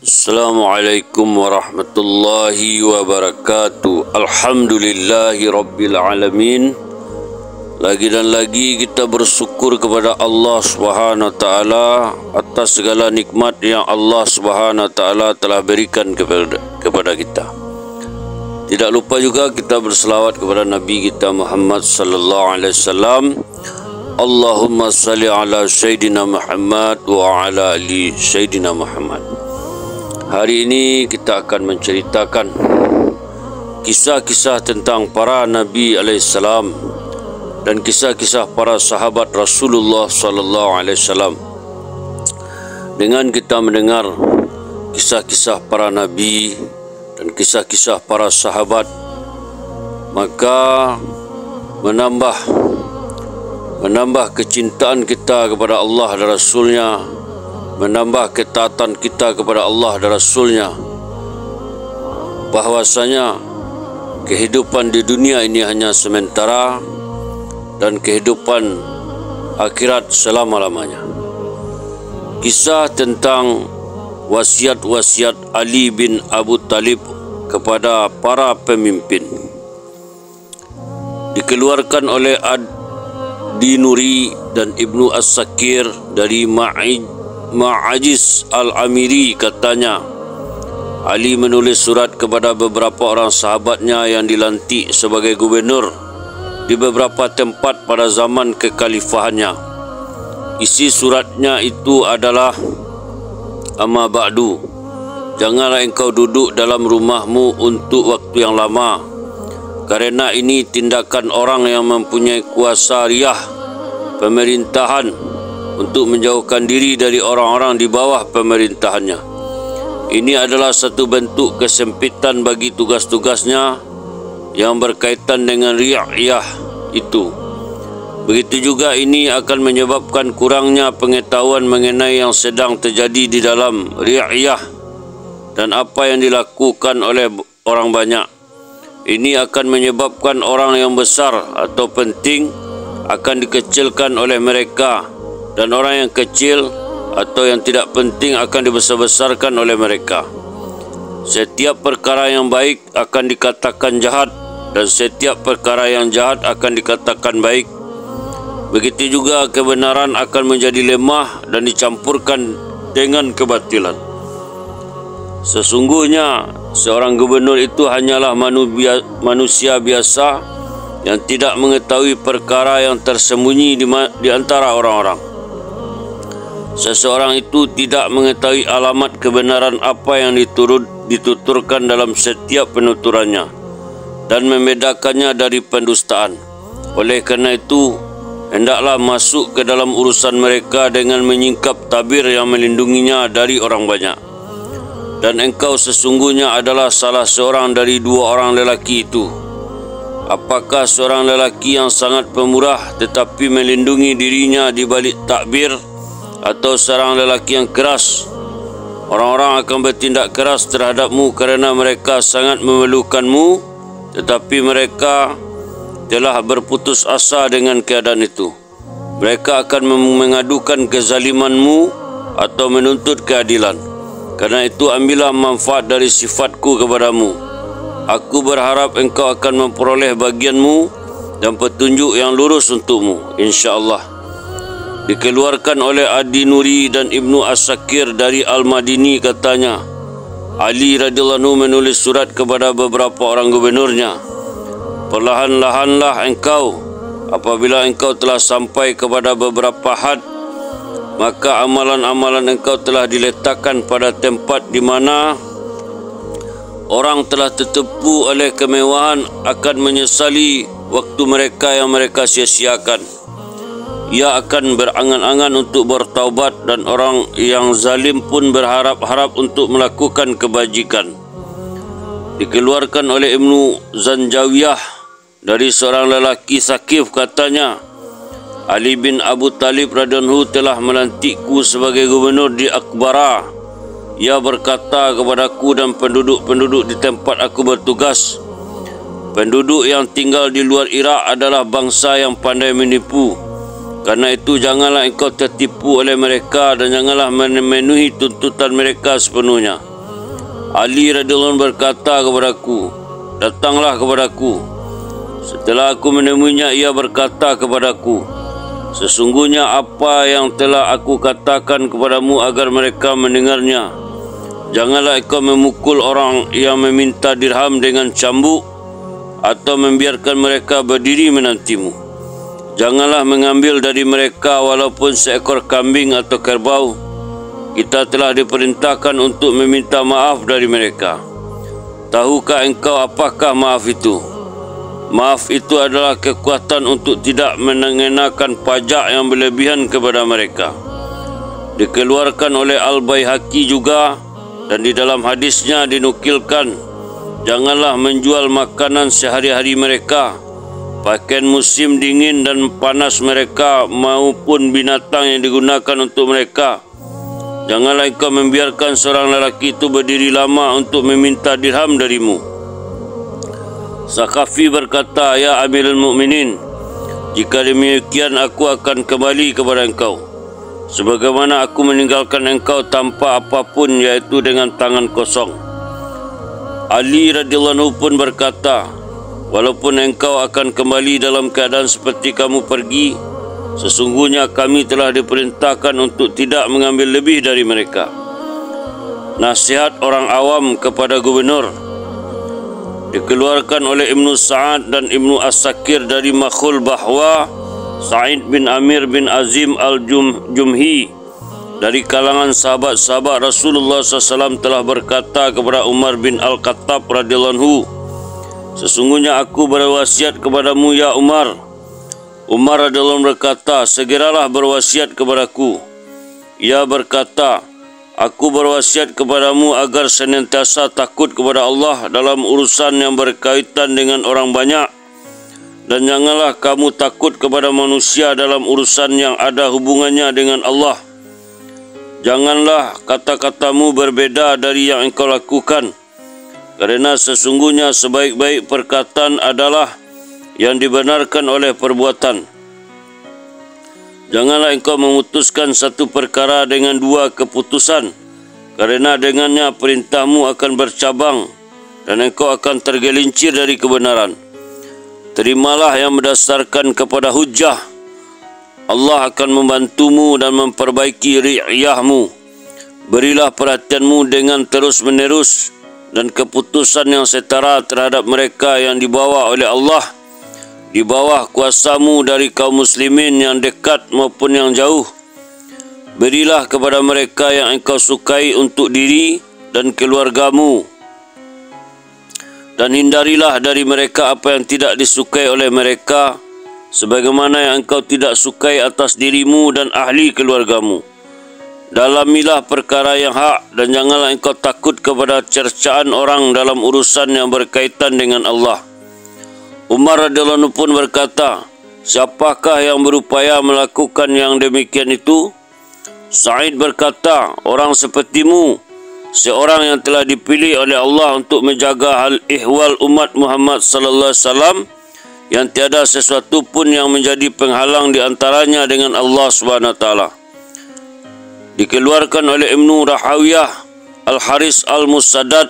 Assalamualaikum warahmatullahi wabarakatuh. Alhamdulillahi rabbil alamin. Lagi dan lagi kita bersyukur kepada Allah Subhanahu wa taala atas segala nikmat yang Allah Subhanahu wa taala telah berikan kepada kita. Tidak lupa juga kita berselawat kepada Nabi kita Muhammad sallallahu alaihi wasallam. Allahumma salli ala Sayyidina Muhammad wa ala ali Sayyidina Muhammad. Hari ini kita akan menceritakan kisah-kisah tentang para Nabi alaihissalam dan kisah-kisah para sahabat Rasulullah sallallahu alaihi wasallam. Dengan kita mendengar kisah-kisah para Nabi dan kisah-kisah para sahabat, maka menambah kecintaan kita kepada Allah dan Rasulnya, menambah ketaatan kita kepada Allah dan Rasulnya, bahwasanya kehidupan di dunia ini hanya sementara dan kehidupan akhirat selama-lamanya. Kisah tentang wasiat-wasiat Ali bin Abu Talib kepada para pemimpin dikeluarkan oleh Ad-Dinuri dan Ibnu As-Sakir dari Ma'ajiz Al-Amiri. Katanya, Ali menulis surat kepada beberapa orang sahabatnya yang dilantik sebagai gubernur di beberapa tempat pada zaman kekhalifahannya. Isi suratnya itu adalah, amma ba'du, janganlah engkau duduk dalam rumahmu untuk waktu yang lama, karena ini tindakan orang yang mempunyai kuasa riyah pemerintahan untuk menjauhkan diri dari orang-orang di bawah pemerintahannya. Ini adalah satu bentuk kesempitan bagi tugas-tugasnya yang berkaitan dengan ri'ayah itu. Begitu juga ini akan menyebabkan kurangnya pengetahuan mengenai yang sedang terjadi di dalam ri'ayah dan apa yang dilakukan oleh orang banyak. Ini akan menyebabkan orang yang besar atau penting akan dikecilkan oleh mereka, dan orang yang kecil atau yang tidak penting akan dibesar-besarkan oleh mereka. Setiap perkara yang baik akan dikatakan jahat, dan setiap perkara yang jahat akan dikatakan baik. Begitu juga kebenaran akan menjadi lemah dan dicampurkan dengan kebatilan. Sesungguhnya seorang gubernur itu hanyalah manusia biasa yang tidak mengetahui perkara yang tersembunyi di antara orang-orang. Seseorang itu tidak mengetahui alamat kebenaran apa yang dituturkan dalam setiap penuturannya dan membedakannya dari pendustaan. Oleh kerana itu, hendaklah masuk ke dalam urusan mereka dengan menyingkap tabir yang melindunginya dari orang banyak. Dan engkau sesungguhnya adalah salah seorang dari dua orang lelaki itu. Apakah seorang lelaki yang sangat pemurah tetapi melindungi dirinya di balik takbir, atau seorang lelaki yang keras? Orang-orang akan bertindak keras terhadapmu kerana mereka sangat memerlukanmu, tetapi mereka telah berputus asa dengan keadaan itu. Mereka akan mengadukan kezalimanmu atau menuntut keadilan. Karena itu ambillah manfaat dari sifatku kepadamu. Aku berharap engkau akan memperoleh bagianmu dan petunjuk yang lurus untukmu, insya-Allah. Dikeluarkan oleh Ad-Dinuri dan Ibnu As-Sakir dari Al-Madini. Katanya, Ali radhiyallahu anhu menulis surat kepada beberapa orang gubernurnya. Perlahan-lahanlah engkau, apabila engkau telah sampai kepada beberapa had, maka amalan-amalan engkau telah diletakkan pada tempat di mana orang telah tertipu oleh kemewahan akan menyesali waktu mereka yang mereka sia-siakan. Ia akan berangan-angan untuk bertaubat, dan orang yang zalim pun berharap-harap untuk melakukan kebajikan. Dikeluarkan oleh Ibnu Zanjawiyah dari seorang lelaki Sakif. Katanya, Ali bin Abu Talib radhiyallahu telah melantikku sebagai gubernur di Akbara. Ia berkata kepadaku dan penduduk-penduduk di tempat aku bertugas, penduduk yang tinggal di luar Irak adalah bangsa yang pandai menipu. Karena itu janganlah engkau tertipu oleh mereka dan janganlah memenuhi tuntutan mereka sepenuhnya. Ali radhiyallahu anhu berkata kepadaku, datanglah kepadaku. Setelah aku menemuinya, ia berkata kepadaku, sesungguhnya apa yang telah aku katakan kepadamu agar mereka mendengarnya. Janganlah engkau memukul orang yang meminta dirham dengan cambuk atau membiarkan mereka berdiri menantimu. Janganlah mengambil dari mereka walaupun seekor kambing atau kerbau. Kita telah diperintahkan untuk meminta maaf dari mereka. Tahukah engkau apakah maaf itu? Maaf itu adalah kekuatan untuk tidak mengenakan pajak yang berlebihan kepada mereka. Dikeluarkan oleh Al-Baihaqi juga, dan di dalam hadisnya dinukilkan, janganlah menjual makanan sehari-hari mereka, pakaian musim dingin dan panas mereka, maupun binatang yang digunakan untuk mereka. Janganlah engkau membiarkan seorang lelaki itu berdiri lama untuk meminta dirham darimu. Sakafi berkata, ya Amirul Mukminin, jika demikian aku akan kembali kepada engkau, sebagaimana aku meninggalkan engkau tanpa apapun, yaitu dengan tangan kosong. Ali radhiyallahu anhu pun berkata, walaupun engkau akan kembali dalam keadaan seperti kamu pergi, sesungguhnya kami telah diperintahkan untuk tidak mengambil lebih dari mereka. Nasihat orang awam kepada gubernur. Dikeluarkan oleh Ibnu Sa'ad dan Ibnu As-Sakir dari Makhul bahwa Sa'id bin Amir bin Azim al-Jumhi dari kalangan sahabat-sahabat Rasulullah SAW telah berkata kepada Umar bin Al-Khattab radhiyallahu anhu, sesungguhnya aku berwasiat kepadamu ya Umar. Umar radhiyallahu anhu berkata, segeralah berwasiat kepadaku. Ia berkata, aku berwasiat kepadamu agar senantiasa takut kepada Allah dalam urusan yang berkaitan dengan orang banyak, dan janganlah kamu takut kepada manusia dalam urusan yang ada hubungannya dengan Allah. Janganlah kata-katamu berbeda dari yang engkau lakukan, kerana sesungguhnya sebaik-baik perkataan adalah yang dibenarkan oleh perbuatan. Janganlah engkau memutuskan satu perkara dengan dua keputusan, kerana dengannya perintahmu akan bercabang dan engkau akan tergelincir dari kebenaran. Terimalah yang berdasarkan kepada hujjah. Allah akan membantumu dan memperbaiki ri'yahmu. Berilah perhatianmu dengan terus-menerus dan keputusan yang setara terhadap mereka yang dibawa oleh Allah di bawah kuasamu dari kaum muslimin yang dekat maupun yang jauh. Berilah kepada mereka yang engkau sukai untuk diri dan keluargamu, dan hindarilah dari mereka apa yang tidak disukai oleh mereka, sebagaimana yang engkau tidak sukai atas dirimu dan ahli keluargamu. Dalamilah perkara yang hak, dan janganlah engkau takut kepada cercaan orang dalam urusan yang berkaitan dengan Allah. Umar radhiyallahu anhu pun berkata, siapakah yang berupaya melakukan yang demikian itu? Sa'id berkata, orang sepertimu, seorang yang telah dipilih oleh Allah untuk menjaga hal ihwal umat Muhammad sallallahu alaihi wasallam, yang tiada sesuatu pun yang menjadi penghalang di antaranya dengan Allah Subhanahu wa taala. Dikeluarkan oleh Ibnu Rahawiyah, Al-Haris Al-Musaddad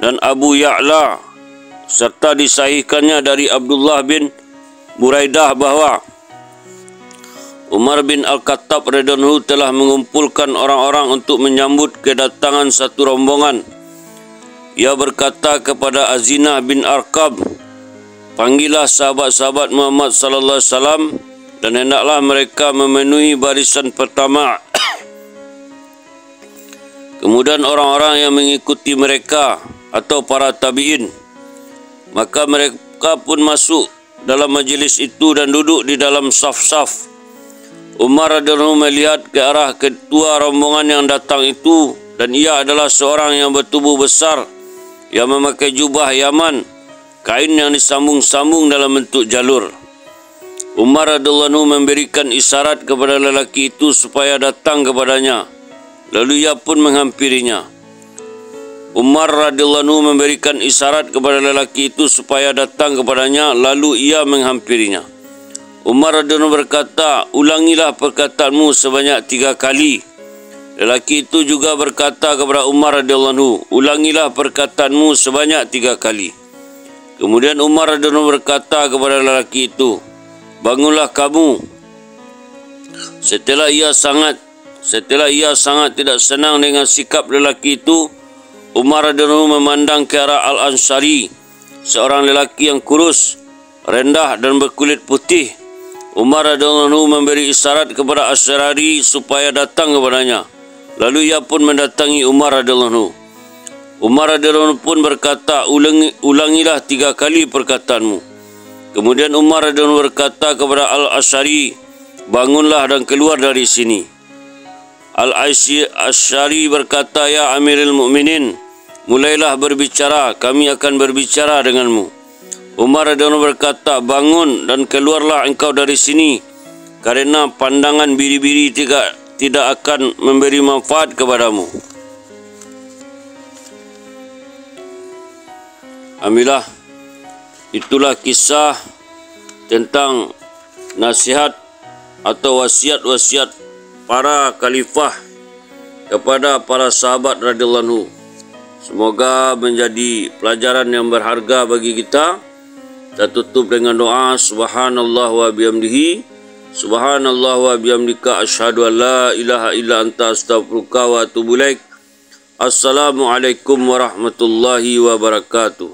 dan Abu Ya'la, serta disahihkannya dari Abdullah bin Buraidah bahwa Umar bin Al-Khattab radhiyallahu anhu telah mengumpulkan orang-orang untuk menyambut kedatangan satu rombongan. Ia berkata kepada Azinah bin Arqam, panggillah sahabat-sahabat Muhammad sallallahu alaihi wasallam dan hendaklah mereka memenuhi barisan pertama. Kemudian orang-orang yang mengikuti mereka atau para tabi'in, maka mereka pun masuk dalam majlis itu dan duduk di dalam saf-saf. Umar radhiyallahu anhu melihat ke arah ketua rombongan yang datang itu, dan ia adalah seorang yang bertubuh besar yang memakai jubah Yaman, kain yang disambung-sambung dalam bentuk jalur. Umar radhiyallahu anhu memberikan isyarat kepada lelaki itu supaya datang kepadanya, lalu ia pun menghampirinya. Umar radhiyallahu anhu memberikan isyarat kepada lelaki itu supaya datang kepadanya, lalu ia menghampirinya. Umar radhiyallahu anhu berkata, ulangilah perkataanmu sebanyak 3 kali. Lelaki itu juga berkata kepada Umar radhiyallahu anhu, ulangilah perkataanmu sebanyak 3 kali. Kemudian Umar radhiyallahu anhu berkata kepada lelaki itu, bangunlah kamu. Setelah ia sangat tidak senang dengan sikap lelaki itu, Umar radhiyallahu anhu memandang ke arah Al-Ansari, seorang lelaki yang kurus, rendah dan berkulit putih. Umar radhiyallahu anhu memberi isyarat kepada Asy'ari supaya datang kepadanya. Lalu ia pun mendatangi Umar radhiyallahu anhu. Umar radhiyallahu anhu pun berkata, ulangilah 3 kali perkataanmu. Kemudian Umar radhiyallahu anhu berkata kepada Al-Asy'ari, bangunlah dan keluar dari sini. Al-Asy'ari berkata, ya Amirul Mukminin, mulailah berbicara, kami akan berbicara denganmu. Umar radhiyallahu anhu berkata, bangun dan keluarlah engkau dari sini, karena pandangan biri-biri tidak akan memberi manfaat kepadamu. Alhamdulillah, itulah kisah tentang nasihat atau wasiat-wasiat para khalifah kepada para sahabat radhiyallahu anhu. Semoga menjadi pelajaran yang berharga bagi kita. Kita tutup dengan doa, subhanallah wa bihamdihi, subhanallah wa bihamdika, asyhadu an la ilaha illa anta, astaghfiruka wa atubu ilaik. Assalamualaikum warahmatullahi wabarakatuh.